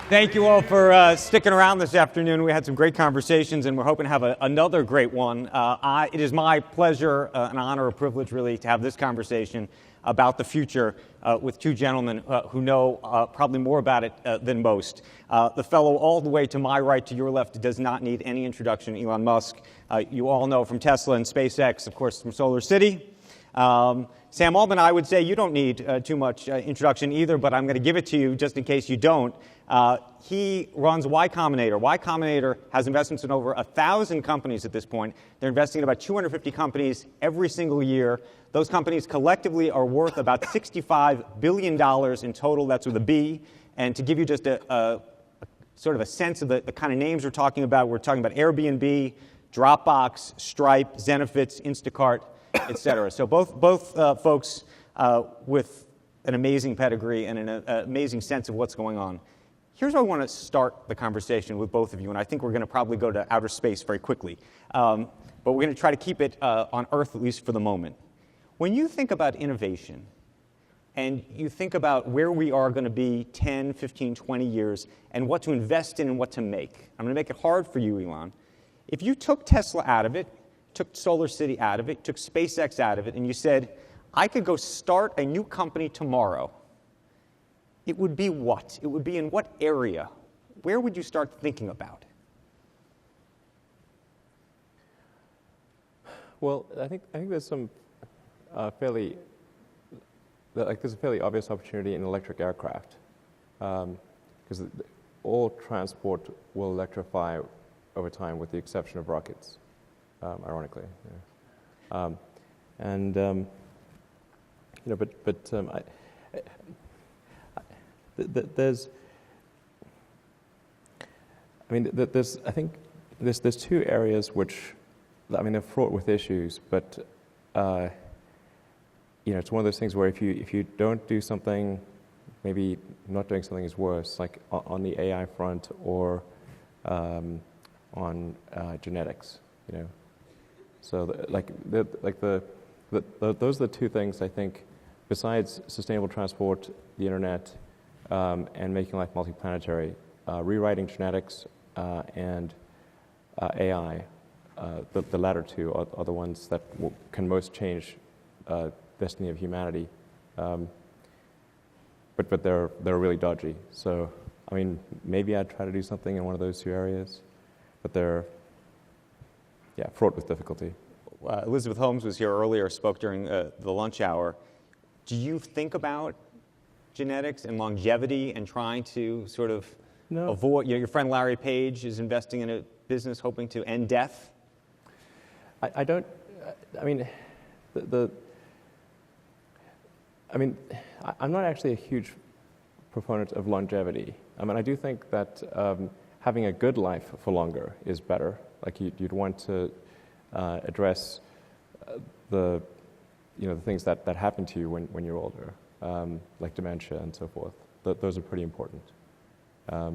Thank you all for sticking around this afternoon. We had some great conversations, and we're hoping to have another great one. It is my pleasure, an honor, a privilege, really, to have this conversation about the future with two gentlemen who know probably more about it than most. The fellow all the way to my right, to your left, does not need any introduction, Elon Musk. You all know from Tesla and SpaceX, of course, from Solar City. Sam Altman, I would say you don't need too much introduction either, but I'm going to give it to you just in case you don't. He runs Y Combinator. Y Combinator has investments in over 1,000 companies at this point. They're investing in about 250 companies every single year. Those companies collectively are worth about $65 billion in total. That's with a B. And to give you just a sort of a sense of the kind of names we're talking about Airbnb, Dropbox, Stripe, Zenefits, Instacart, et cetera. So both folks with an amazing pedigree and an amazing sense of what's going on. Here's where I want to start the conversation with both of you, and I think we're going to probably go to outer space very quickly. But we're going to try to keep it on Earth, at least for the moment. When you think about innovation, and you think about where we are going to be 10, 15, 20 years, and what to invest in and what to make, I'm going to make it hard for you, Elon. If you took Tesla out of it, took Solar City out of it, took SpaceX out of it, and you said, I could go start a new company tomorrow, it would be what? It would be in what area? Where would you start thinking about? Well, I think there's some there's a fairly obvious opportunity in electric aircraft, because all transport will electrify over time, with the exception of rockets, ironically. Yeah. I think there's two areas which, they're fraught with issues, but it's one of those things where if you don't do something, maybe not doing something is worse, like on the AI front or on genetics, So those are the two things I think, besides sustainable transport, the internet, and making life multiplanetary, rewriting genetics and AI, the latter two are the ones that can most change destiny of humanity. But they're really dodgy. So maybe I'd try to do something in one of those two areas, but they're fraught with difficulty. Elizabeth Holmes was here earlier, spoke during the lunch hour. Do you think about genetics and longevity and trying to sort of avoid? Your friend Larry Page is investing in a business hoping to end death. I don't. I'm not actually a huge proponent of longevity. I do think that having a good life for longer is better. Like you'd want to address the things that happen to you when you're older, like dementia and so forth. Those are pretty important. But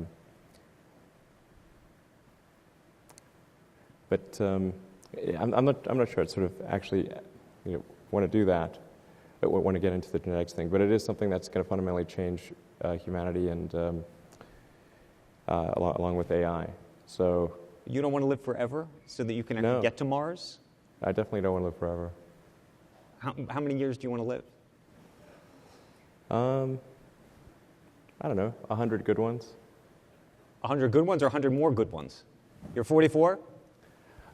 I'm not sure I'd sort of actually want to do that. I want to get into the genetics thing, but it is something that's going to fundamentally change humanity and along with AI. So you don't want to live forever so that you can actually get to Mars? I definitely don't want to live forever. How many years do you want to live? I don't know, 100 good ones. 100 good ones or 100 more good ones? You're 44?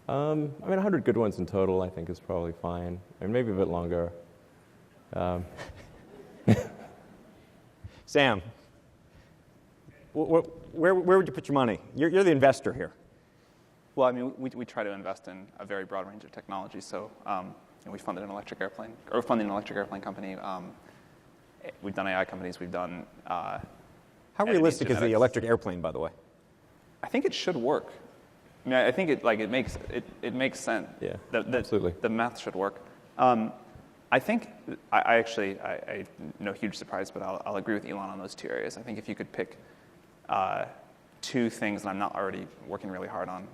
100 good ones in total, I think, is probably fine. Maybe a bit longer. Sam, where would you put your money? You're the investor here. Well, we try to invest in a very broad range of technologies. So we funded an electric airplane, or funding an electric airplane company. We've done AI companies. We've done. How realistic is the electric airplane, by the way? I think it should work. I think it makes sense. Yeah, absolutely. The math should work. I think I no huge surprise, but I'll agree with Elon on those two areas. I think if you could pick two things, and I'm not already working really hard on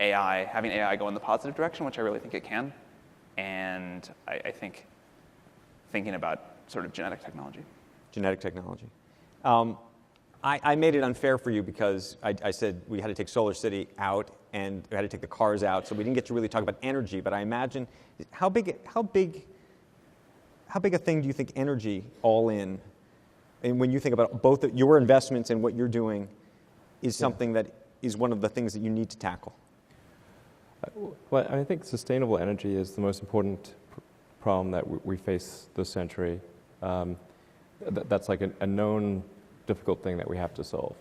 AI, having AI go in the positive direction, which I really think it can, and I think thinking about sort of genetic technology. Genetic technology. I made it unfair for you because I said we had to take Solar City out and we had to take the cars out, so we didn't get to really talk about energy. But I imagine, how big a thing do you think energy all in, and when you think about both your investments and what you're doing, is something that is one of the things that you need to tackle? Well, I think sustainable energy is the most important problem that we face this century. That's like a known difficult thing that we have to solve.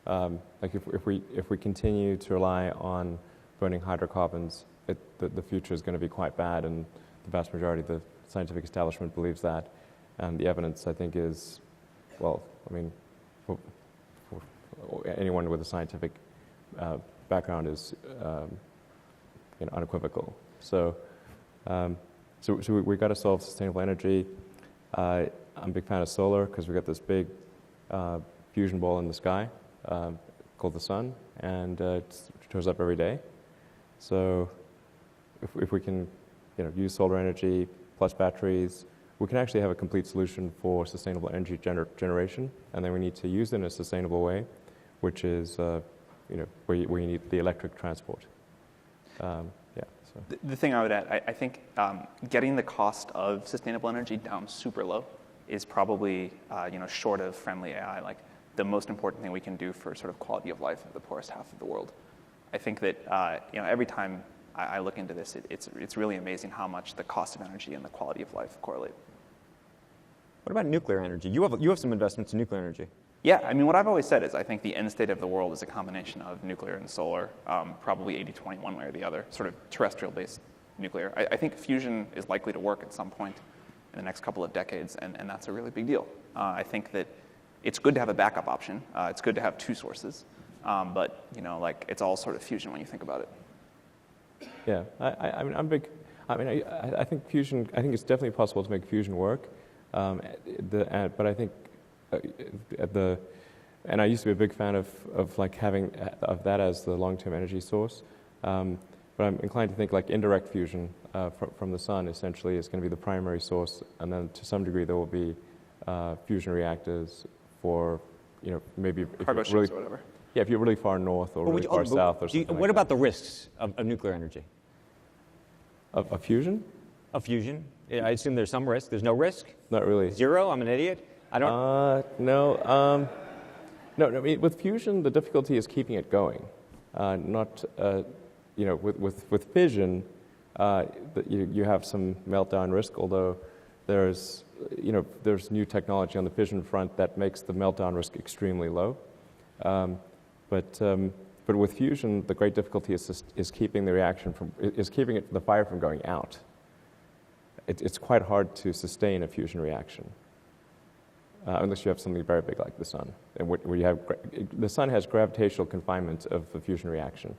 Like if we continue to rely on burning hydrocarbons, the future is going to be quite bad, and the vast majority of the scientific establishment believes that. And the evidence, I think, is, well, I mean, for anyone with a scientific background is unequivocal. So we got to solve sustainable energy. I'm a big fan of solar because we got this big fusion ball in the sky called the sun, and it shows up every day. So if we can use solar energy plus batteries, we can actually have a complete solution for sustainable energy generation, and then we need to use it in a sustainable way, which is where you need the electric transport. The thing I would add, I think getting the cost of sustainable energy down super low is probably, short of friendly AI, like the most important thing we can do for sort of quality of life of the poorest half of the world. I think that every time I look into this, it's really amazing how much the cost of energy and the quality of life correlate. What about nuclear energy? You have some investments in nuclear energy. Yeah, I mean, what I've always said is I think the end state of the world is a combination of nuclear and solar, probably 80-20 one way or the other, sort of terrestrial-based nuclear. I think fusion is likely to work at some point in the next couple of decades, and that's a really big deal. I think that it's good to have a backup option. It's good to have two sources, but it's all sort of fusion when you think about it. Yeah, I mean, I'm big. I mean, I think fusion. I think it's definitely possible to make fusion work, but I think and I used to be a big fan of like having of that as the long-term energy source, but I'm inclined to think like indirect fusion from the sun essentially is going to be the primary source, and then to some degree there will be fusion reactors for maybe cargo if you're really, ships or whatever. Yeah, if you're really far north or really far south or something. What about the risks of nuclear energy? Of fusion? Of fusion? I assume there's some risk. There's no risk? Not really. Zero? I'm an idiot? I don't... No. No, I mean, with fusion, the difficulty is keeping it going. Not, with fission, you have some meltdown risk, although there's new technology on the fission front that makes the meltdown risk extremely low. But with fusion, the great difficulty is keeping the fire from going out. It's quite hard to sustain a fusion reaction unless you have something very big like the sun, and where you have the sun has gravitational confinement of the fusion reaction.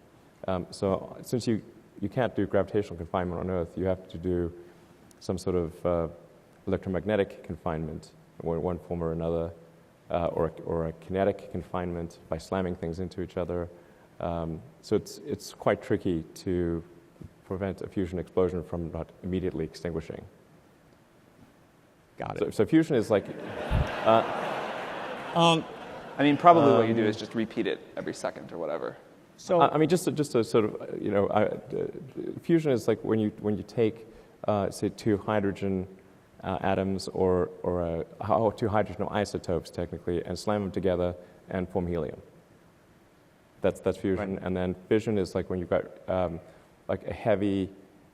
So since you can't do gravitational confinement on Earth, you have to do some sort of electromagnetic confinement in one form or another, or a kinetic confinement by slamming things into each other. So it's quite tricky to prevent a fusion explosion from not immediately extinguishing. Got it. So fusion is like... I mean, probably what you do is just repeat it every second or whatever. So I mean, just to sort of, fusion is like when you take, say, two hydrogen atoms or two hydrogen isotopes technically, and slam them together and form helium. That's fusion. Right. And then fission is like when you've got like a heavy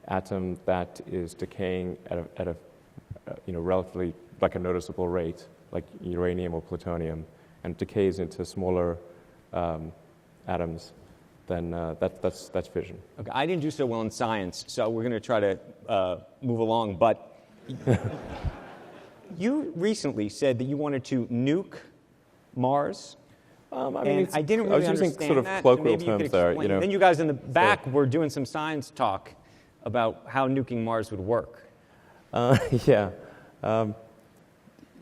atom that is decaying at a relatively like a noticeable rate, like uranium or plutonium, and decays into smaller atoms. Then that's fission. Okay, I didn't do so well in science, so we're going to try to move along. But you recently said that you wanted to nuke Mars. I didn't really I was using understand sort of that. colloquial Maybe you could terms there. explain. Then you guys in the back were doing some science talk about how nuking Mars would work. Yeah. So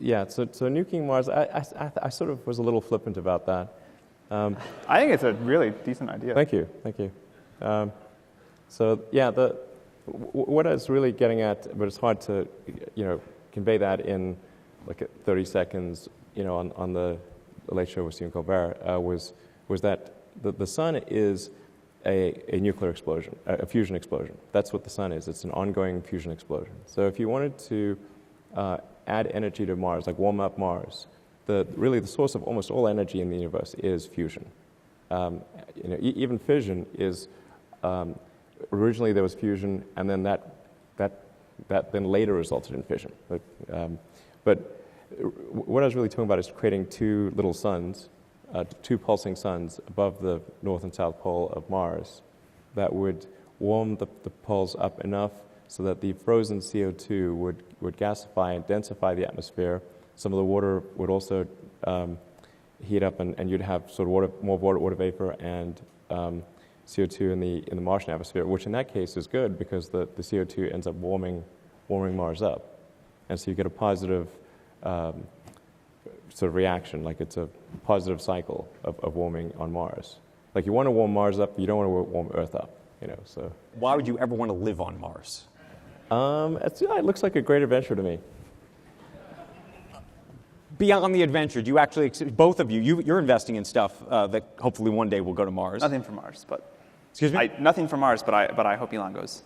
nuking Mars, I sort of was a little flippant about that. I think it's a really decent idea. Thank you. So yeah, what I was really getting at, but it's hard to convey that in like 30 seconds, on the the Late Show with Stephen Colbert, was that the sun is a nuclear explosion, a fusion explosion. That's what the sun is. It's an ongoing fusion explosion. So if you wanted to add energy to Mars, like warm up Mars, really the source of almost all energy in the universe is fusion. Even fission is, originally there was fusion, and then that then later resulted in fission. But what I was really talking about is creating two little suns, two pulsing suns above the north and south pole of Mars that would warm the poles up enough so that the frozen CO2 would gasify and densify the atmosphere. Some of the water would also heat up, and you'd have sort of more water vapor and CO2 in the Martian atmosphere, which in that case is good because the CO2 ends up warming Mars up. And so you get a positive sort of reaction, like it's a positive cycle of warming on Mars. Like you want to warm Mars up, but you don't want to warm Earth up, so. Why would you ever want to live on Mars? It looks like a great adventure to me. Beyond the adventure, do you actually, both of you're investing in stuff that hopefully one day will go to Mars. Nothing for Mars, but excuse me. Nothing for Mars, but I hope Elon goes.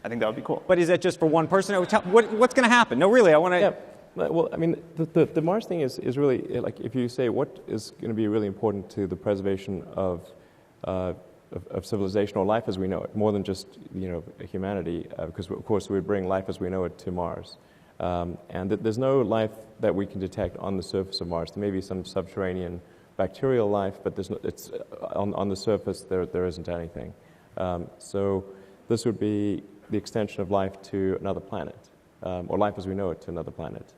I think that would be cool. But is that just for one person? What's going to happen? No, really, I want to. Yeah. Well, I mean, the Mars thing is really like if you say what is going to be really important to the preservation of civilization or life as we know it, more than just humanity, because of course we would bring life as we know it to Mars. And there's no life that we can detect on the surface of Mars. There may be some subterranean bacterial life, but it's on the surface there isn't anything. So this would be the extension of life to another planet, or life as we know it to another planet,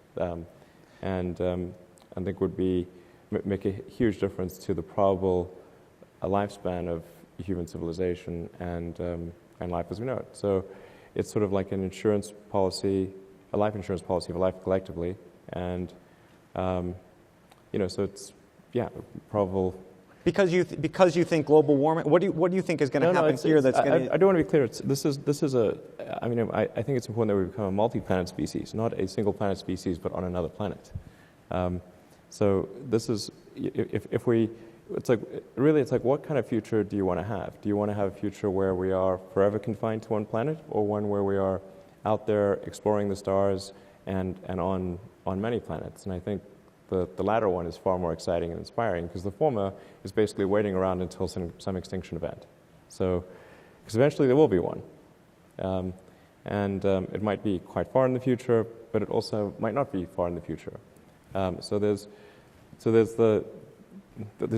and I think would make a huge difference to the probable lifespan of human civilization and life as we know it. So it's sort of like an insurance policy. A life insurance policy for life collectively, and so it's probable. Because you think global warming. What do you think is going to happen here? I do want to be clear. This is a. I mean, I think it's important that we become a multi-planet species, not a single planet species, but on another planet. So this is if we. It's like what kind of future do you want to have? Do you want to have a future where we are forever confined to one planet, or one where we are out there exploring the stars and on many planets? And I think the latter one is far more exciting and inspiring, because the former is basically waiting around until some extinction event. So, because eventually there will be one. And it might be quite far in the future, but it also might not be far in the future. So there's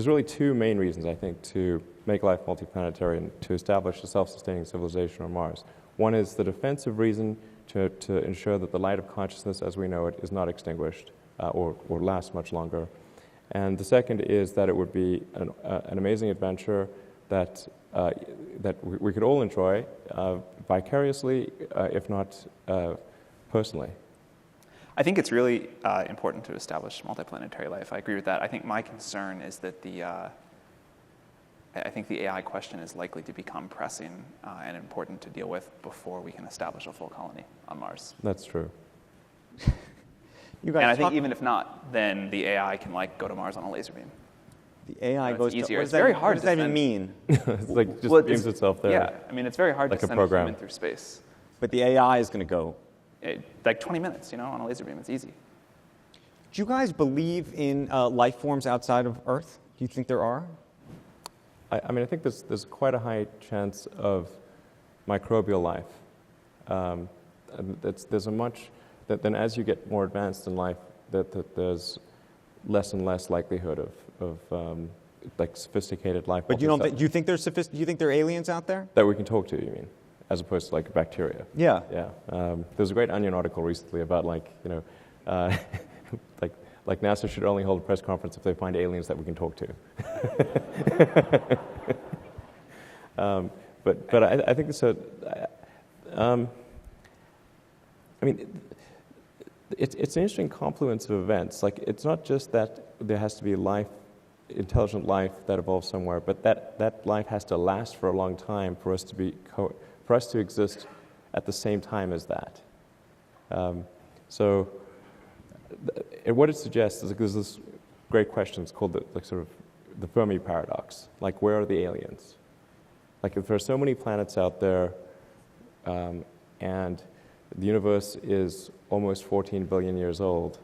really two main reasons, I think, to make life multiplanetary and to establish a self-sustaining civilization on Mars. One is the defensive reason to ensure that the light of consciousness as we know it is not extinguished or lasts much longer. And the second is that it would be an amazing adventure that we could all enjoy vicariously, if not personally. I think it's really important to establish multiplanetary life. I agree with that. I think my concern is that I think the AI question is likely to become pressing and important to deal with before we can establish a full colony on Mars. That's true. And I think even if not, then the AI can go to Mars on a laser beam. The AI goes easier. to. It's very hard. What does that even mean? It's like just beams itself there. Yeah, I mean it's very hard like to send a a human through space. But the AI is going to go. Like 20 minutes, on a laser beam. It's easy. Do you guys believe in life forms outside of Earth? Do you think there are? I mean, I think there's quite a high chance of microbial life. There's a much that then as you get more advanced in life, that there's less and less likelihood of sophisticated life. But do you think there's do you think there are aliens out there that we can talk to? You mean, as opposed to bacteria? Yeah. Yeah. There's a great Onion article recently about like NASA should only hold a press conference if they find aliens that we can talk to. But I think so. I mean, it's an interesting confluence of events. Like, it's not just that there has to be life, intelligent life that evolves somewhere, but that life has to last for a long time for us to exist at the same time as that. So what it suggests is there's this great questions called the Fermi paradox. Like, where are the aliens? Like, if there are so many planets out there, and the universe is almost 14 billion years old,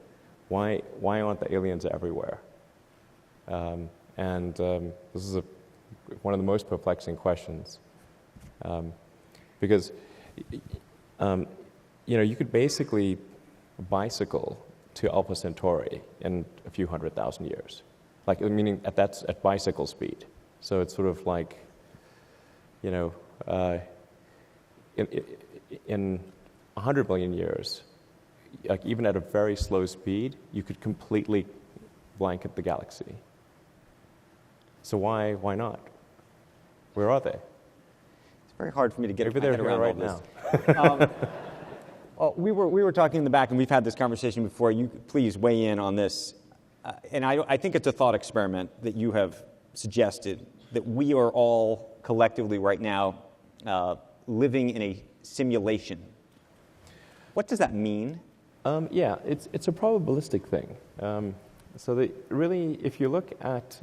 why aren't the aliens everywhere? This is one of the most perplexing questions, because you could basically bicycle to Alpha Centauri in a few 100,000 years, like, meaning at bicycle speed. So it's sort of like, in 100 billion years, like even at a very slow speed, you could completely blanket the galaxy. So why not? Where are they? It's very hard for me to get Maybe my head they're here around right all this. now. Well, we were talking in the back, and we've had this conversation before. You please weigh in on this. And I think it's a thought experiment that you have suggested, that we are all collectively right now living in a simulation. What does that mean? Yeah, it's a probabilistic thing. So really, if you look at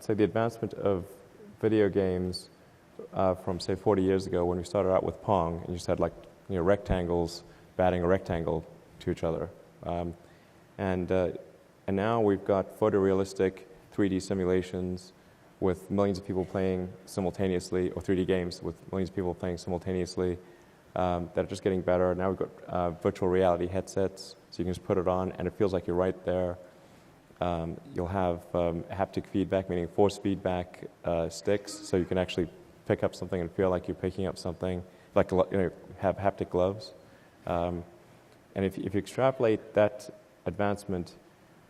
say the advancement of video games from say 40 years ago, when we started out with Pong, and you just had rectangles batting a rectangle to each other, and now we've got photorealistic 3D simulations with millions of people playing simultaneously, or 3D games with millions of people playing simultaneously, that are just getting better. Now we've got virtual reality headsets, so you can just put it on and it feels like you're right there. You'll have haptic feedback, meaning force feedback sticks, so you can actually pick up something and feel like you're picking up something, like have haptic gloves. And if you extrapolate that advancement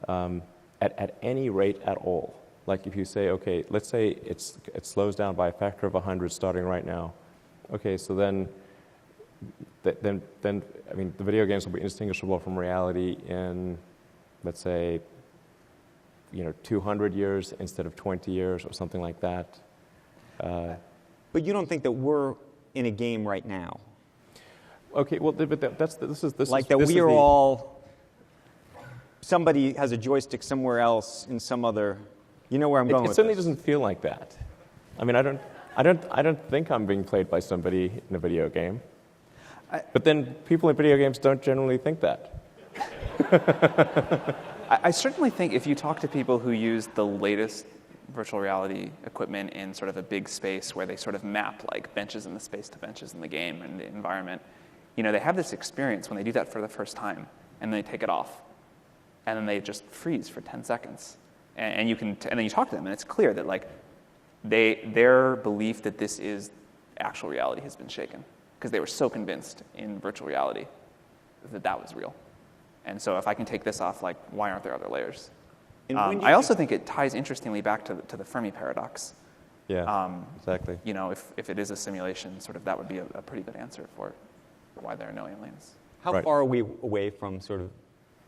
at any rate at all, like if you say, okay, let's say it slows down by a factor of 100 starting right now. Okay, so then I mean, the video games will be indistinguishable from reality in, let's say, 200 years instead of 20 years or something like that. But you don't think that we're in a game right now? Okay, well, but somebody has a joystick somewhere else in some other. You know where I'm going with this. It certainly this. doesn't feel like that. I mean, I don't think I'm being played by somebody in a video game. But then people in video games don't generally think that. I certainly think if you talk to people who use the latest virtual reality equipment in sort of a big space where they sort of map like benches in the space to benches in the game and the environment, they have this experience when they do that for the first time, and then they take it off, and then they just freeze for 10 seconds, and then you talk to them, and it's clear that like their belief that this is actual reality has been shaken, because they were so convinced in virtual reality that was real. And so if I can take this off, like, why aren't there other layers? I also think it ties interestingly back to the Fermi paradox. Yeah, exactly. If it is a simulation, sort of that would be a pretty good answer for why there are no aliens. How far are we away from sort of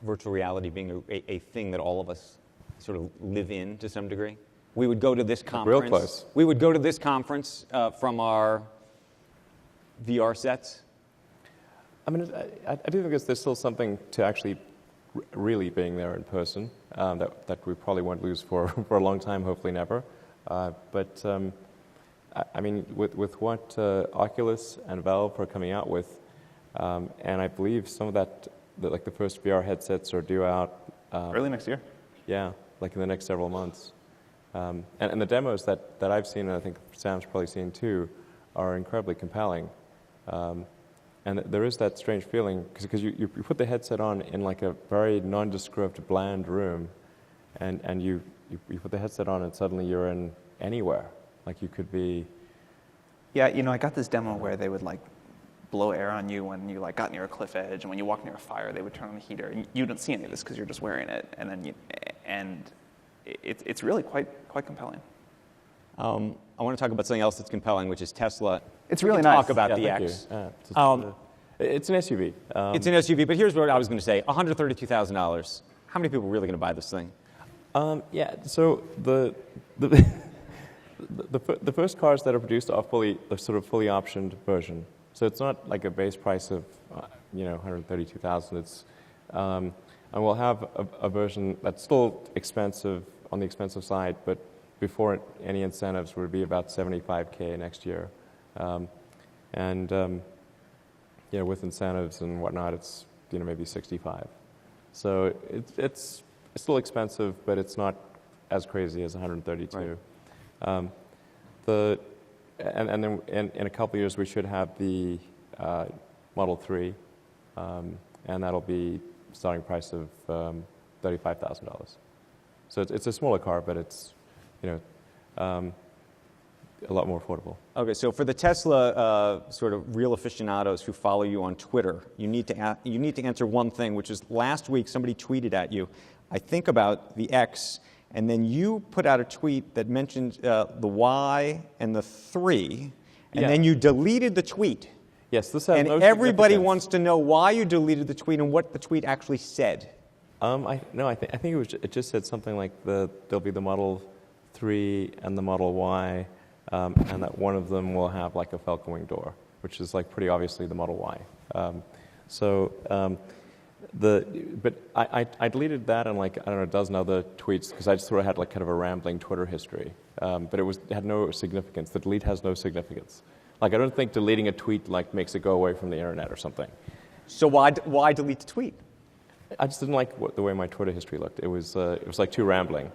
virtual reality being a thing that all of us sort of live in to some degree? We would go to this conference. Real close. We would go to this conference from our VR sets. I mean, I do think there's still something to actually really being there in person that we probably won't lose for a long time, hopefully never. But I mean, with what Oculus and Valve are coming out with, and I believe some of that, like the first VR headsets are due out early next year. Yeah, like in the next several months. And the demos that I've seen, and I think Sam's probably seen too, are incredibly compelling. And there is that strange feeling, because you put the headset on in like a very nondescript, bland room, and you put the headset on and suddenly you're in anywhere. Like you could be... Yeah, I got this demo where they would like blow air on you when you like got near a cliff edge, and when you walk near a fire, they would turn on the heater. And you don't see any of this because you're just wearing it, and then it's really quite compelling. I want to talk about something else that's compelling, which is Tesla. It's really nice. nice. Talk about yeah, the thank X. You. It's an SUV. It's an SUV, but here's what I was going to say: $132,000. How many people are really going to buy this thing? Yeah. So the first cars that are produced are the sort of fully optioned version. So it's not like a base price of $132,000. It's I'm And we'll have a version that's still expensive, on the expensive side, but before any incentives would be about $75K next year. With incentives and whatnot, it's maybe 65. So it's still expensive, but it's not as crazy as 132. Right. And then in a couple of years, we should have the Model 3, and that'll be starting price of $35,000. So it's a smaller car, but it's a lot more affordable. Okay, so for the Tesla sort of real aficionados who follow you on Twitter, you need to answer one thing, which is last week somebody tweeted at you, I think about the X, and then you put out a tweet that mentioned the Y and the 3, and then you deleted the tweet. Yes, this has and no everybody significance. wants to know why you deleted the tweet and what the tweet actually said. I think it just said something like there'll be the Model 3 and the Model Y, and that one of them will have like a Falcon Wing door, which is like pretty obviously the Model Y. But I deleted that and like, I don't know, a dozen other tweets because I just sort of had like kind of a rambling Twitter history. But it had no significance. The delete has no significance. Like, I don't think deleting a tweet like makes it go away from the internet or something. So why delete the tweet? I just didn't like the way my Twitter history looked. It was like too rambling.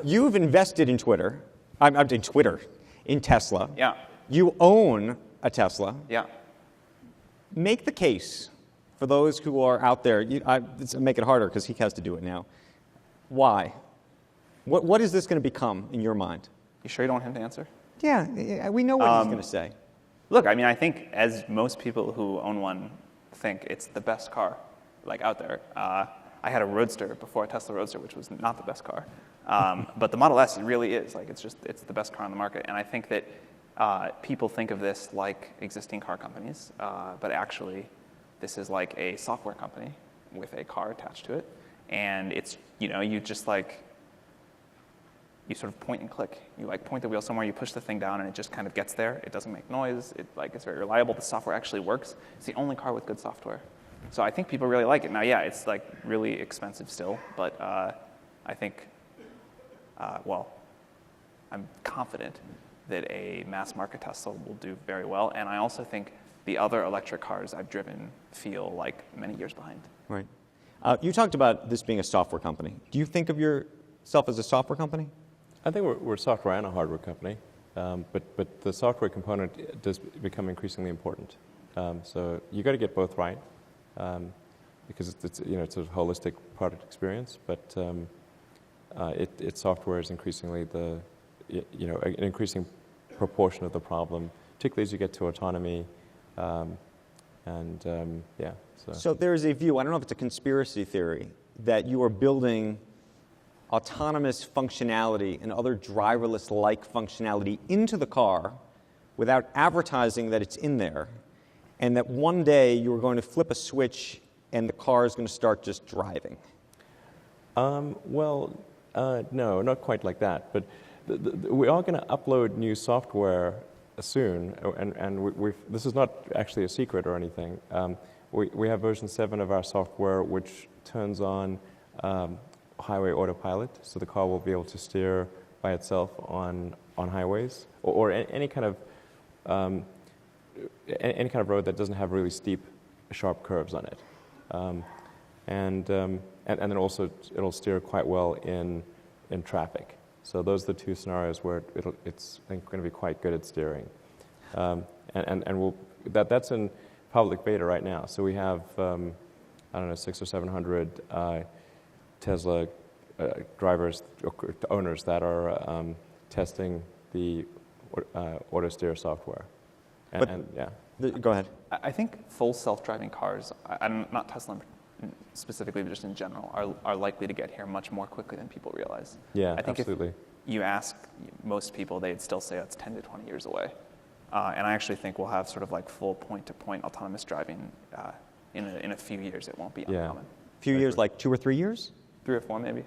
You've invested in Twitter. In Tesla. Yeah. You own a Tesla. Yeah. Make the case for those who are out there. Make it harder because he has to do it now. Why? What is this going to become in your mind? You sure you don't want him to answer? Yeah, we know what he's going to say. Look, I mean, I think as most people who own one think it's the best car like out there. I had a Roadster before a Tesla Roadster, which was not the best car. But the Model S, it really is. Like, it's the best car on the market. And I think that people think of this like existing car companies, but actually this is like a software company with a car attached to it. And it's, you just like, you sort of point and click. You like point the wheel somewhere, you push the thing down, and it just kind of gets there. It doesn't make noise. It's very reliable. The software actually works. It's the only car with good software. So I think people really like it. Now, yeah, it's like really expensive still, but I think, I'm confident that a mass market Tesla will do very well. And I also think the other electric cars I've driven feel like many years behind. Right. You talked about this being a software company. Do you think of yourself as a software company? I think we're a software and a hardware company, but the software component does become increasingly important. So you got to get both right, because it's a holistic product experience. But software is increasingly an increasing proportion of the problem, particularly as you get to autonomy, So there is a view. I don't know if it's a conspiracy theory that you are building autonomous functionality and other driverless-like functionality into the car without advertising that it's in there, and that one day you are going to flip a switch and the car is going to start just driving. No, not quite like that. But we are going to upload new software soon, and this is not actually a secret or anything. We have version 7 of our software, which turns on highway autopilot, so the car will be able to steer by itself on highways or any kind of road that doesn't have really steep, sharp curves on it, and then also it'll steer quite well in traffic. So those are the two scenarios where it's I think going to be quite good at steering, that's in public beta right now. So we have 600 or 700 Tesla drivers, owners that are testing the auto steer software. Go ahead. I think full self-driving cars, not Tesla specifically, but just in general, are likely to get here much more quickly than people realize. Yeah, I think absolutely. If you ask most people, they'd still say it's 10 to 20 years away. And I actually think we'll have sort of like full point-to-point autonomous driving in a few years. It won't be uncommon. Few years, like 2 or 3 years? 3 or 4 maybe.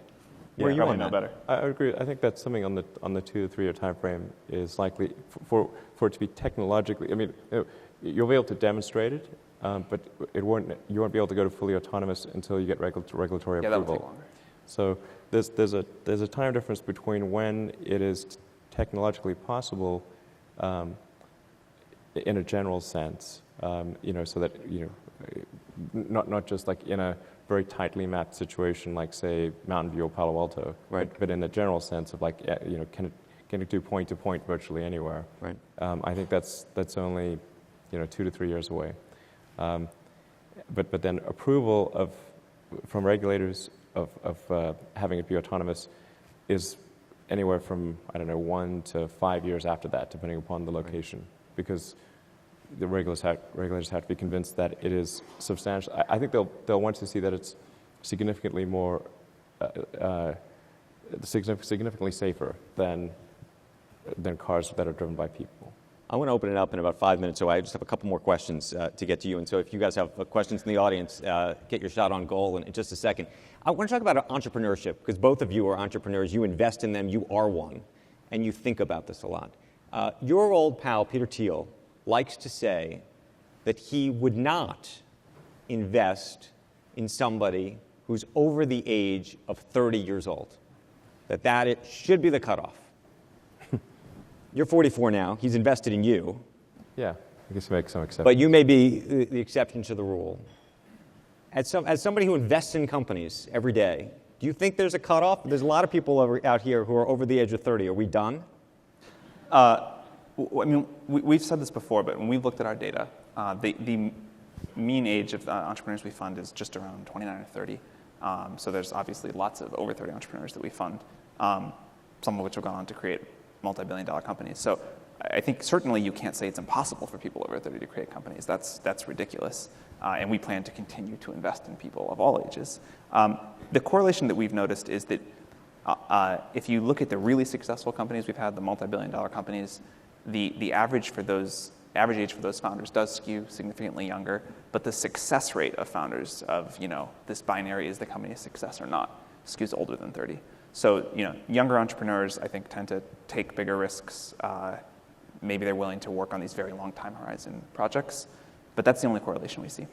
Where are you probably on know that? better. I agree. I think that's something on the 2 to 3 year time frame is likely for it to be technologically. I mean, you'll be able to demonstrate it, but you won't be able to go to fully autonomous until you get regulatory Yeah, that approval. will take longer. So there's a time difference between when it is technologically possible, in a general sense, so that not just like in a very tightly mapped situation like say Mountain View or Palo Alto, right? But in the general sense of like can it do point to point virtually anywhere? Right. I think that's only 2 to 3 years away. But then approval from regulators of having it be autonomous is anywhere from 1 to 5 years after that, depending upon the location, right. Because the regulators have to be convinced that it is substantial. I think they'll want to see that it's significantly more significantly safer than cars that are driven by people. I want to open it up in about 5 minutes, so I just have a couple more questions to get to you. And so if you guys have questions in the audience, get your shot on goal in just a second. I want to talk about entrepreneurship, because both of you are entrepreneurs. You invest in them, you are one, and you think about this a lot. Your old pal, Peter Thiel, likes to say that he would not invest in somebody who's over the age of 30 years old, that it should be the cutoff. You're 44 now. He's invested in you. Yeah, I guess you make some exceptions. But you may be the exception to the rule. As somebody who invests in companies every day, do you think there's a cutoff? There's a lot of people out here who are over the age of 30. Are we done? We've said this before, but when we've looked at our data, the mean age of the entrepreneurs we fund is just around 29 or 30. So there's obviously lots of over 30 entrepreneurs that we fund, some of which have gone on to create multi-billion-dollar companies. So I think certainly you can't say it's impossible for people over 30 to create companies. That's ridiculous. And we plan to continue to invest in people of all ages. The correlation that we've noticed is that if you look at the really successful companies we've had, the multi-billion-dollar companies, the average age for those founders does skew significantly younger, but the success rate of founders of this binary is the company's success or not skews older than 30. So younger entrepreneurs I think tend to take bigger risks. Maybe they're willing to work on these very long time horizon projects, but that's the only correlation we see.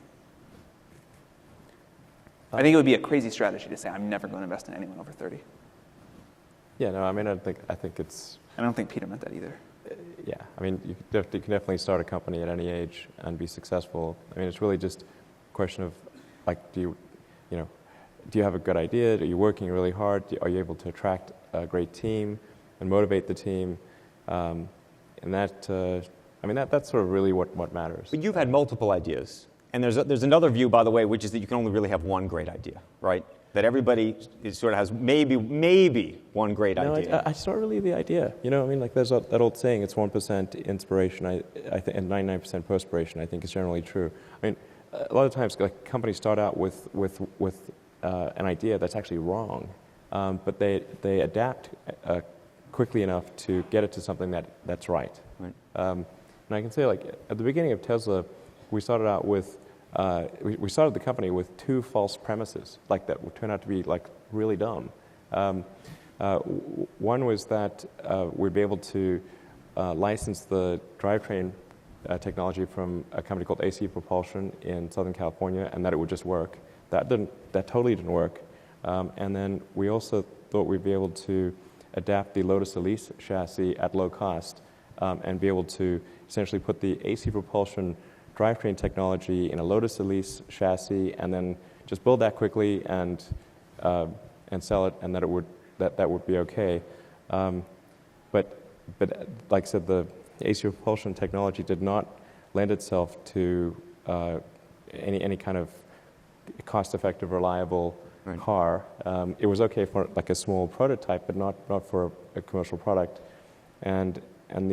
I think it would be a crazy strategy to say I'm never going to invest in anyone over 30. Yeah, no, I think it's. I don't think Peter meant that either. Yeah, you can definitely start a company at any age and be successful. It's really just a question of, do you have a good idea? Are you working really hard? Are you able to attract a great team and motivate the team? And that's sort of really what matters. But you've had multiple ideas. And there's another view, by the way, which is that you can only really have one great idea, right? That everybody sort of has maybe one great idea. It's not really the idea. There's that old saying, it's 1% inspiration, I think, and 99% perspiration, I think is generally true. A lot of times companies start out with an idea that's actually wrong, but they adapt quickly enough to get it to something that's right. And I can say, at the beginning of Tesla, we started out with we started the company with 2 false premises that would turn out to be really dumb. One was that we'd be able to license the drivetrain technology from a company called AC Propulsion in Southern California, and that it would just work. That totally didn't work. And then we also thought we'd be able to adapt the Lotus Elise chassis at low cost and be able to essentially put the AC Propulsion drivetrain technology in a Lotus Elise chassis, and then just build that quickly and sell it, and that would be okay. But like I said, the AC propulsion technology did not lend itself to any kind of cost-effective, reliable car. It was okay for a small prototype, but not for a commercial product. And then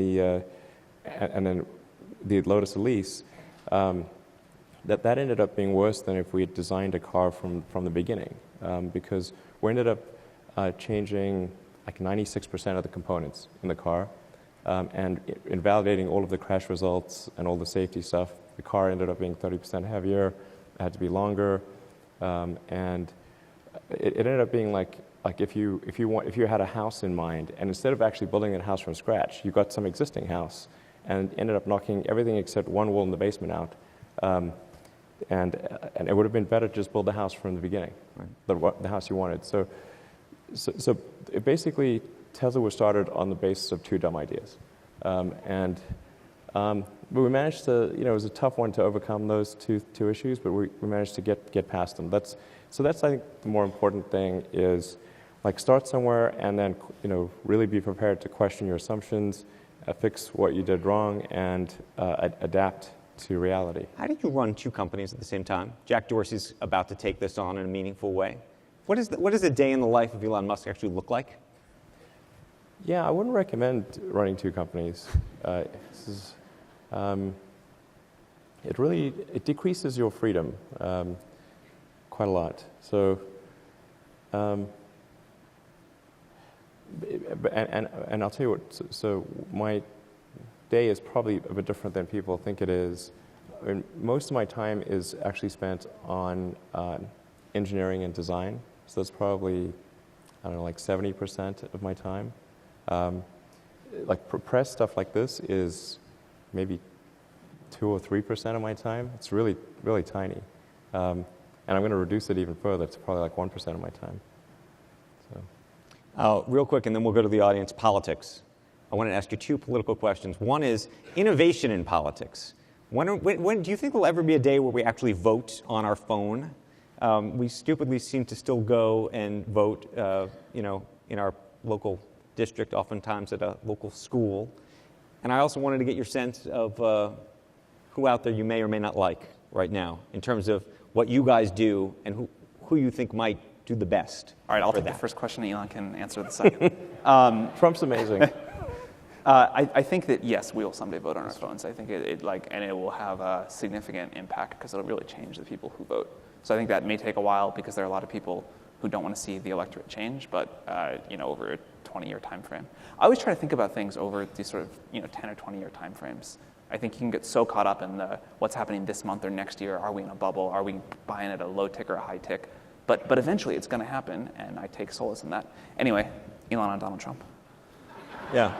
the Lotus Elise. That ended up being worse than if we had designed a car from the beginning, because we ended up changing 96% of the components in the car, and in validating all of the crash results and all the safety stuff, the car ended up being 30% heavier, it had to be longer, and it ended up being if you had a house in mind, and instead of actually building a house from scratch, you got some existing house, and ended up knocking everything except one wall in the basement out. And it would have been better to just build the house from the beginning, the house you wanted. So it basically, Tesla was started on the basis of two dumb ideas. But we managed to, it was a tough one to overcome those two issues, but we managed to get past them. So that's, I think, the more important thing is, like, start somewhere and then, really be prepared to question your assumptions, fix what you did wrong, and adapt to reality. How did you run two companies at the same time? Jack Dorsey's about to take this on in a meaningful way. What does a day in the life of Elon Musk actually look like? Yeah, I wouldn't recommend running two companies. It decreases your freedom quite a lot. So, and I'll tell you what. So my day is probably a bit different than people think it is. I mean, most of my time is actually spent on engineering and design. So that's probably, I don't know, like 70% of my time. Like press stuff like this is maybe 2 or 3% of my time. It's really, really tiny. And I'm going to reduce it even further to probably like 1% of my time. So. Real quick, and then we'll go to the audience, politics. I want to ask you two political questions. One is innovation in politics. When do you think there'll ever be a day where we actually vote on our phone? We stupidly seem to still go and vote, in our local district, oftentimes at a local school. And I also wanted to get your sense of who out there you may or may not like right now in terms of what you guys do and who you think might do the best. All right, I'll take the first question, and Elon can answer the second. Trump's amazing. I think that, yes, we will someday vote on our phones. I think and it will have a significant impact because it'll really change the people who vote. So I think that may take a while because there are a lot of people who don't want to see the electorate change, but over a 20-year time frame. I always try to think about things over these sort of 10 or 20-year time frames. I think you can get so caught up in what's happening this month or next year. Are we in a bubble? Are we buying at a low tick or a high tick? But eventually it's going to happen, and I take solace in that. Anyway, Elon on Donald Trump. Yeah.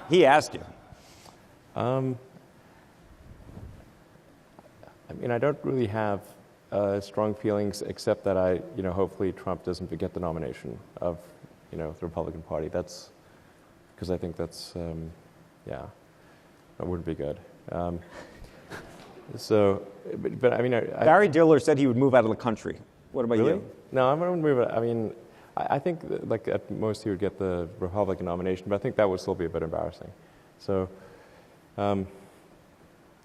He asked you. I mean, I don't really have strong feelings, except that hopefully Trump doesn't get the nomination of, the Republican Party. That's because I think that's, that wouldn't be good. But I mean, Barry Diller said he would move out of the country. What about really? you? No, I'm going to move it. I mean, I think like at most he would get the Republican nomination, but I think that would still be a bit embarrassing. So, I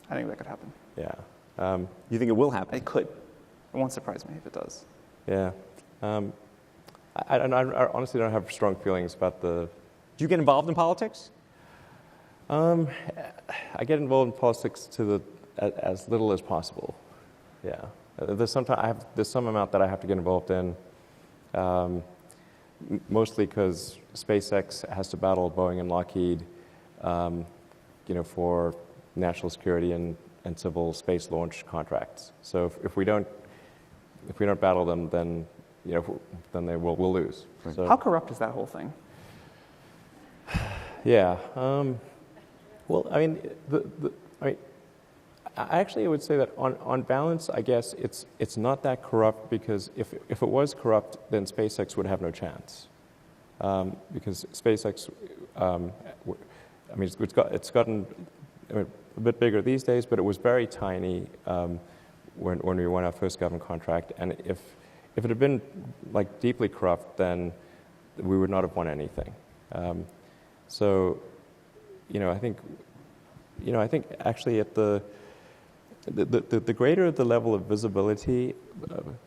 think that could happen. Yeah. You think it will happen? It could. It won't surprise me if it does. Yeah. I honestly don't have strong feelings about the. Do you get involved in politics? I get involved in politics as little as possible. Yeah. There's some amount that I have to get involved in. Mostly because SpaceX has to battle Boeing and Lockheed, for national security and civil space launch contracts. So if we don't battle them, then we'll lose. So, how corrupt is that whole thing? Yeah. Well, I mean, I actually would say that on balance, I guess it's not that corrupt, because if it was corrupt, then SpaceX would have no chance. Because SpaceX, it's gotten a bit bigger these days, but it was very tiny when we won our first government contract. And if it had been like deeply corrupt, then we would not have won anything. I think actually at the greater the level of visibility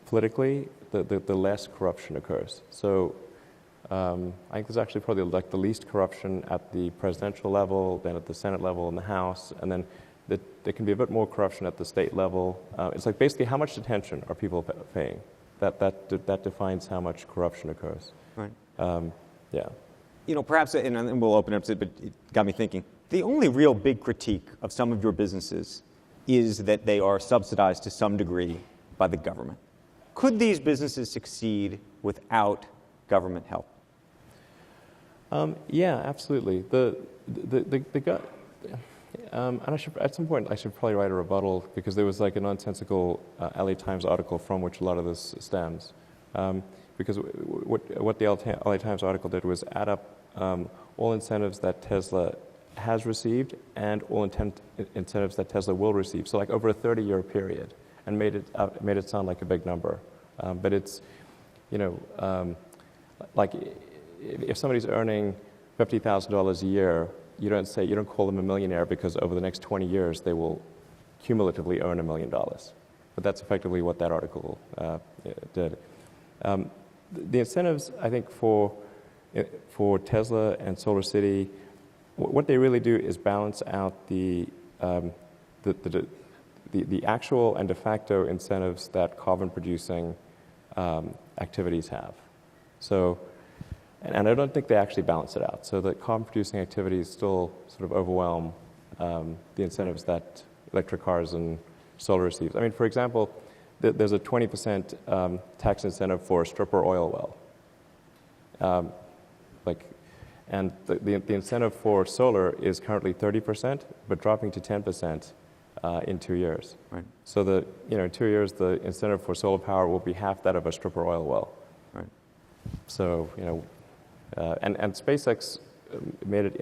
politically, the less corruption occurs. So I think there's actually probably like the least corruption at the presidential level, then at the Senate level and the House, and then there can be a bit more corruption at the state level. It's like basically how much attention are people paying? That defines how much corruption occurs. Right. Yeah. Perhaps, and we'll open it up, but it got me thinking. The only real big critique of some of your businesses is that they are subsidized to some degree by the government. Could these businesses succeed without government help? Yeah, absolutely. the guy, and at some point I should probably write a rebuttal, because there was like a nonsensical LA Times article from which a lot of this stems. Because what the LA Times article did was add up all incentives that Tesla has received and all incentives that Tesla will receive. So like over a 30-year period, and made it sound like a big number. But it's, like if somebody's earning $50,000 a year, you don't call them a millionaire, because over the next 20 years they will cumulatively earn $1 million. But that's effectively what that article did. The incentives, I think, for Tesla and SolarCity, what they really do is balance out the actual and de facto incentives that carbon-producing activities have. So, and I don't think they actually balance it out. So the carbon-producing activities still sort of overwhelm the incentives that electric cars and solar receives. I mean, for example, there's a 20% tax incentive for a stripper oil well. And the incentive for solar is currently 30%, but dropping to 10% in 2 years. Right. So in 2 years, the incentive for solar power will be half that of a stripper oil well. Right. So and SpaceX made it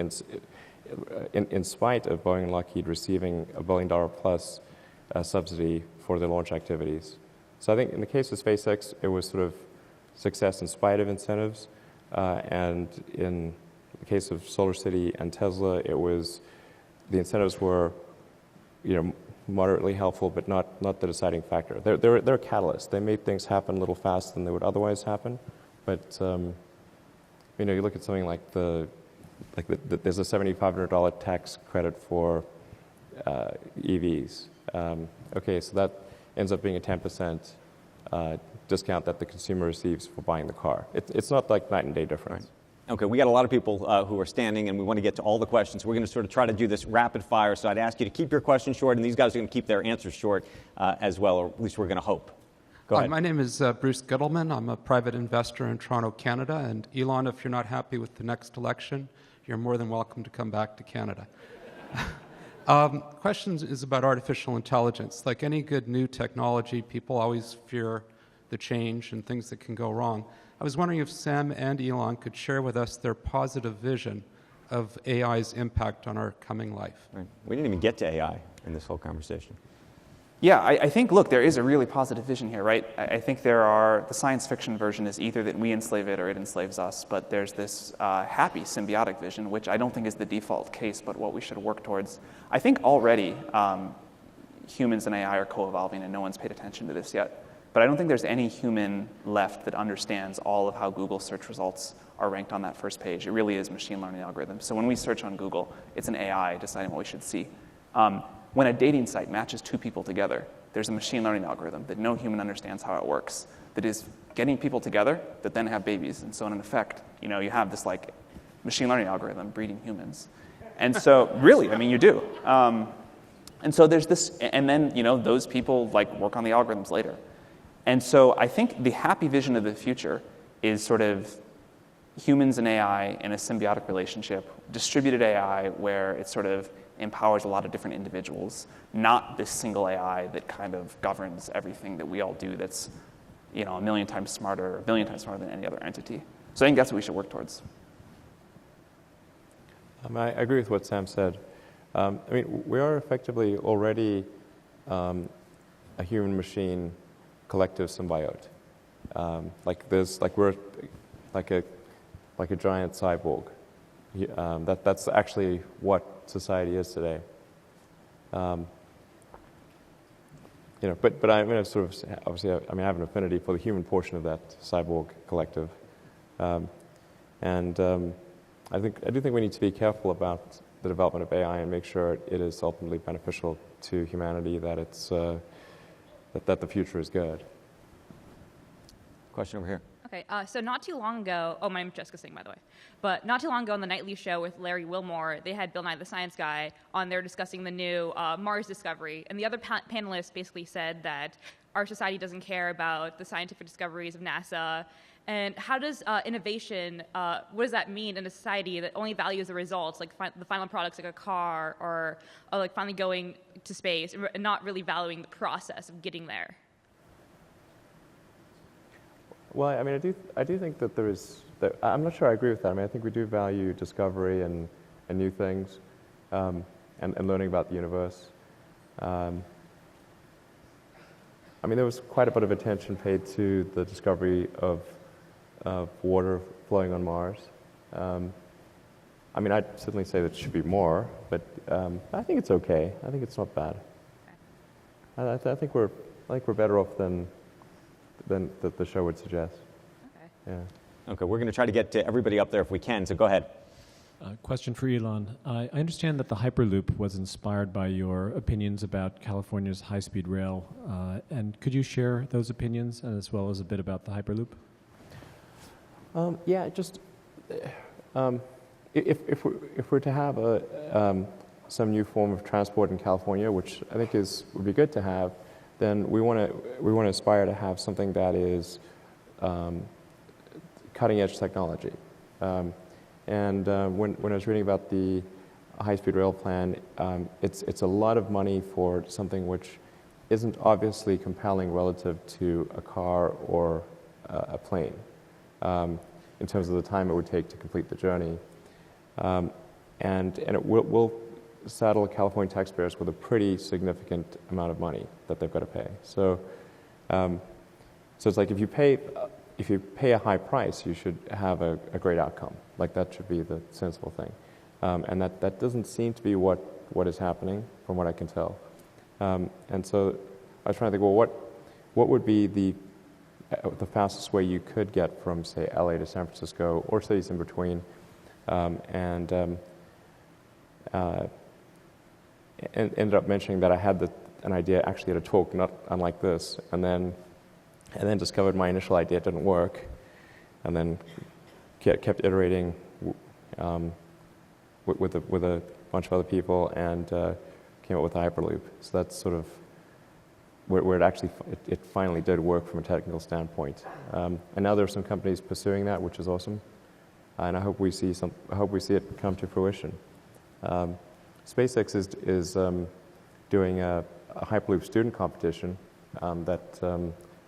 in spite of Boeing and Lockheed receiving $1 billion plus subsidy for their launch activities. So I think in the case of SpaceX, it was sort of success in spite of incentives, and in the case of SolarCity and Tesla, it was the incentives were, moderately helpful, but not the deciding factor. They're a catalyst. They made things happen a little faster than they would otherwise happen. But you look at something like there's a $7,500 tax credit for EVs. Okay, so that ends up being a 10% discount that the consumer receives for buying the car. It's not like night and day difference. Right. Okay, we got a lot of people who are standing, and we want to get to all the questions. We're going to sort of try to do this rapid fire, so I'd ask you to keep your questions short, and these guys are going to keep their answers short as well, or at least we're going to hope. Go ahead. My name is Bruce Gittleman. I'm a private investor in Toronto, Canada. And Elon, if you're not happy with the next election, you're more than welcome to come back to Canada. Question is about artificial intelligence. Like any good new technology, people always fear the change and things that can go wrong. I was wondering if Sam and Elon could share with us their positive vision of AI's impact on our coming life. Right. We didn't even get to AI in this whole conversation. Yeah, I think, look, there is a really positive vision here, right? I think the science fiction version is either that we enslave it or it enslaves us, but there's this happy symbiotic vision, which I don't think is the default case, but what we should work towards. I think already humans and AI are co-evolving, and no one's paid attention to this yet. But I don't think there's any human left that understands all of how Google search results are ranked on that first page. It really is machine learning algorithms. So when we search on Google, it's an AI deciding what we should see. When a dating site matches two people together, there's a machine learning algorithm that no human understands how it works, that is getting people together that then have babies. And so in effect, you have this like machine learning algorithm breeding humans. And so really, I mean, you do. And so there's this, and then, those people like work on the algorithms later. And so I think the happy vision of the future is sort of humans and AI in a symbiotic relationship, distributed AI where it sort of empowers a lot of different individuals, not this single AI that kind of governs everything that we all do that's, a million times smarter, or a billion times smarter than any other entity. So I think that's what we should work towards. I agree with what Sam said. We are effectively already a human-machine collective symbiote. We're like a giant cyborg. That's actually what society is today. But I'm going to sort of obviously I have an affinity for the human portion of that cyborg collective, and I do think we need to be careful about the development of AI and make sure it is ultimately beneficial to humanity. That it's that the future is good. Question over here. Okay, so not too long ago, my name is Jessica Singh, by the way, but not too long ago on the Nightly Show with Larry Wilmore, they had Bill Nye the Science Guy on there discussing the new Mars discovery, and the other panelists basically said that our society doesn't care about the scientific discoveries of NASA? And how does innovation, what does that mean in a society that only values the results, like the final products like a car or like finally going to space, and not really valuing the process of getting there? Well, I mean, I do think that I'm not sure I agree with that. I mean, I think we do value discovery and new things, and learning about the universe. I mean, there was quite a bit of attention paid to the discovery of water flowing on Mars. I mean, I'd certainly say that it should be more, but I think it's okay. I think it's not bad. I think we're better off than the show would suggest. Okay. Yeah. Okay, we're going to try to get to everybody up there if we can, so go ahead. Question for Elon. I understand that the Hyperloop was inspired by your opinions about California's high-speed rail, and could you share those opinions as well as a bit about the Hyperloop? Yeah, just if we're to have some new form of transport in California, which I think would be good to have, then we want to aspire to have something that is cutting-edge technology. And when I was reading about the high-speed rail plan, it's a lot of money for something which isn't obviously compelling relative to a car or a plane, in terms of the time it would take to complete the journey. And it will saddle California taxpayers with a pretty significant amount of money that they've got to pay. So it's like if you pay a high price, you should have a great outcome. Like that should be the sensible thing. And that doesn't seem to be what is happening from what I can tell. And so I was trying to think, well, what would be the fastest way you could get from, say, LA to San Francisco or cities in between, and ended up mentioning that I had an idea actually at a talk, not unlike this, and then discovered my initial idea didn't work, and then kept iterating with a bunch of other people, and came up with the Hyperloop. So that's sort of where it finally did work from a technical standpoint. And now there are some companies pursuing that, which is awesome, and I hope we see it come to fruition. SpaceX is doing a Hyperloop student competition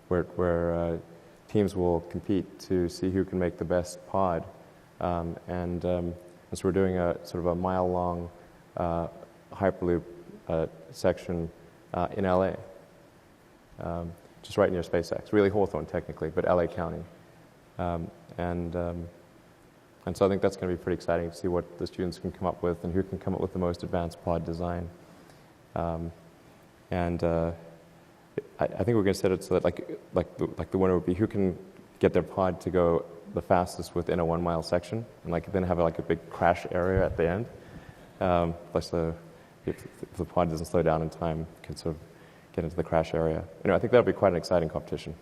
where teams will compete to see who can make the best pod, and so we're doing a sort of a mile-long Hyperloop section in LA, just right near SpaceX, really Hawthorne technically, but LA County, and so I think that's going to be pretty exciting to see what the students can come up with and who can come up with the most advanced pod design. I think we're going to set it so that like the winner would be who can get their pod to go the fastest within a 1 mile section, and then have a big crash area at the end. Plus if the pod doesn't slow down in time, can sort of get into the crash area. I think that'll be quite an exciting competition.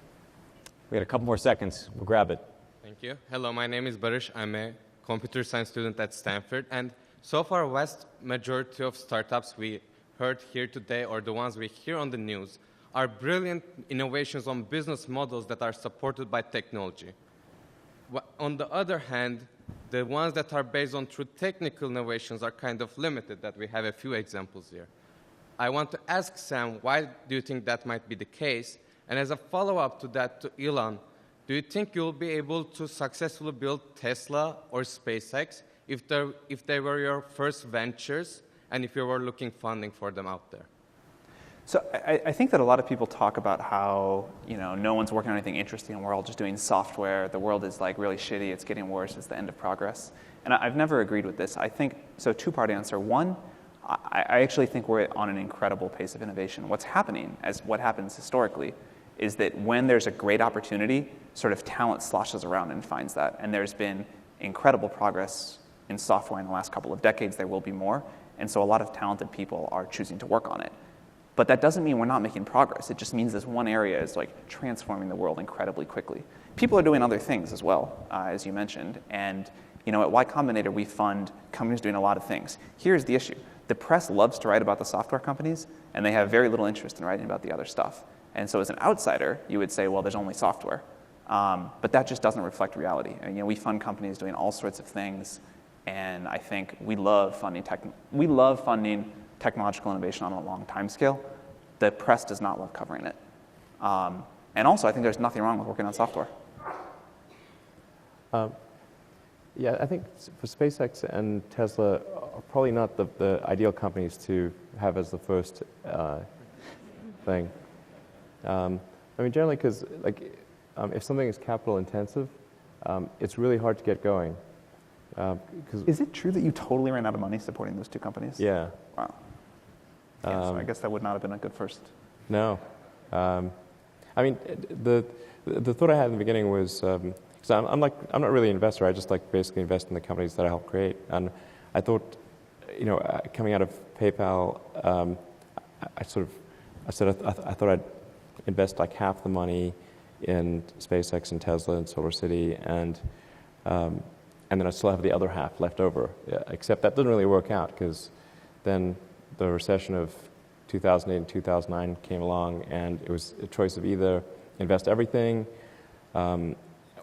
We got a couple more seconds. We'll grab it. Thank you. Hello, my name is Barish. I'm a computer science student at Stanford, and so far, vast majority of startups we heard here today, or the ones we hear on the news, are brilliant innovations on business models that are supported by technology. On the other hand, the ones that are based on true technical innovations are kind of limited, that we have a few examples here. I want to ask Sam, why do you think that might be the case? And as a follow-up to that, to Elon, do you think you'll be able to successfully build Tesla or SpaceX if they were your first ventures, and if you were looking funding for them out there? So I think that a lot of people talk about how no one's working on anything interesting, and we're all just doing software. The world is really shitty. It's getting worse. It's the end of progress. And I've never agreed with this. I think so. Two-part answer. One, I actually think we're on an incredible pace of innovation. What's happening, as what happens historically, is that when there's a great opportunity, sort of talent sloshes around and finds that. And there's been incredible progress in software in the last couple of decades. There will be more. And so a lot of talented people are choosing to work on it. But that doesn't mean we're not making progress. It just means this one area is transforming the world incredibly quickly. People are doing other things as well, as you mentioned. And at Y Combinator, we fund companies doing a lot of things. Here's the issue. The press loves to write about the software companies, and they have very little interest in writing about the other stuff. And so as an outsider, you would say, well, there's only software. But that just doesn't reflect reality. And, we fund companies doing all sorts of things, and I think we love funding technological innovation on a long time scale. The press does not love covering it. And also, I think there's nothing wrong with working on software. Yeah, I think for SpaceX and Tesla are probably not the ideal companies to have as the first thing. Generally, because if something is capital intensive, it's really hard to get going. Is it true that you totally ran out of money supporting those two companies? Yeah. Wow. Yeah, so I guess that would not have been a good first. No. The thought I had in the beginning was, because I'm not really an investor. I just basically invest in the companies that I help create. And I thought, coming out of PayPal, I thought I'd invest half the money in SpaceX and Tesla and SolarCity, and then I still have the other half left over. Yeah, except that didn't really work out, because then the recession of 2008 and 2009 came along, and it was a choice of either invest everything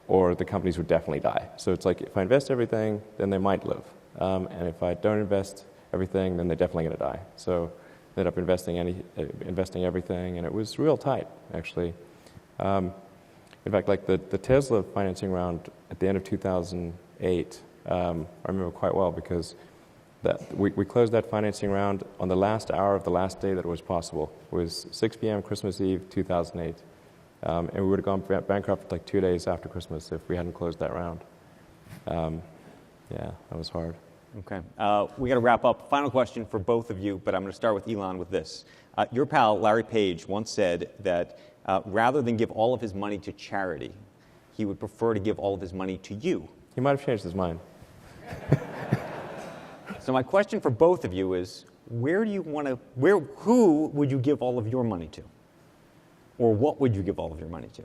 or the companies would definitely die. So it's if I invest everything, then they might live. And if I don't invest everything, then they're definitely going to die. So I ended up investing everything, and it was real tight, actually. In fact, the Tesla financing round at the end of 2008, I remember quite well, because we closed that financing round on the last hour of the last day that it was possible. It was 6 p.m. Christmas Eve, 2008. And we would have gone bankrupt 2 days after Christmas if we hadn't closed that round. Yeah, that was hard. Okay. We got to wrap up. Final question for both of you, but I'm going to start with Elon with this. Your pal, Larry Page, once said that rather than give all of his money to charity, he would prefer to give all of his money to you. He might have changed his mind. So my question for both of you is, who would you give all of your money to? Or what would you give all of your money to?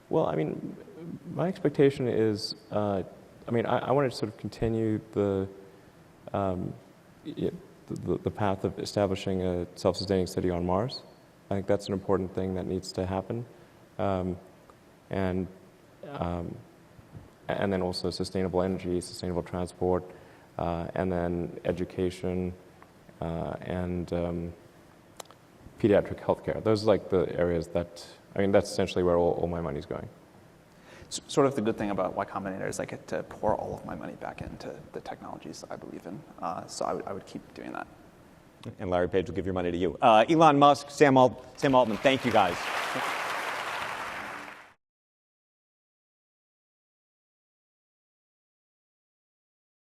Well, my expectation is, I want to sort of continue the path of establishing a self-sustaining city on Mars. I think that's an important thing that needs to happen. And then also sustainable energy, sustainable transport, and then education, and pediatric healthcare. Those are the areas that, that's essentially where all my money's going. Sort of the good thing about Y Combinator is I get to pour all of my money back into the technologies I believe in. So I would keep doing that. And Larry Page will give your money to you. Elon Musk, Sam Altman, thank you guys.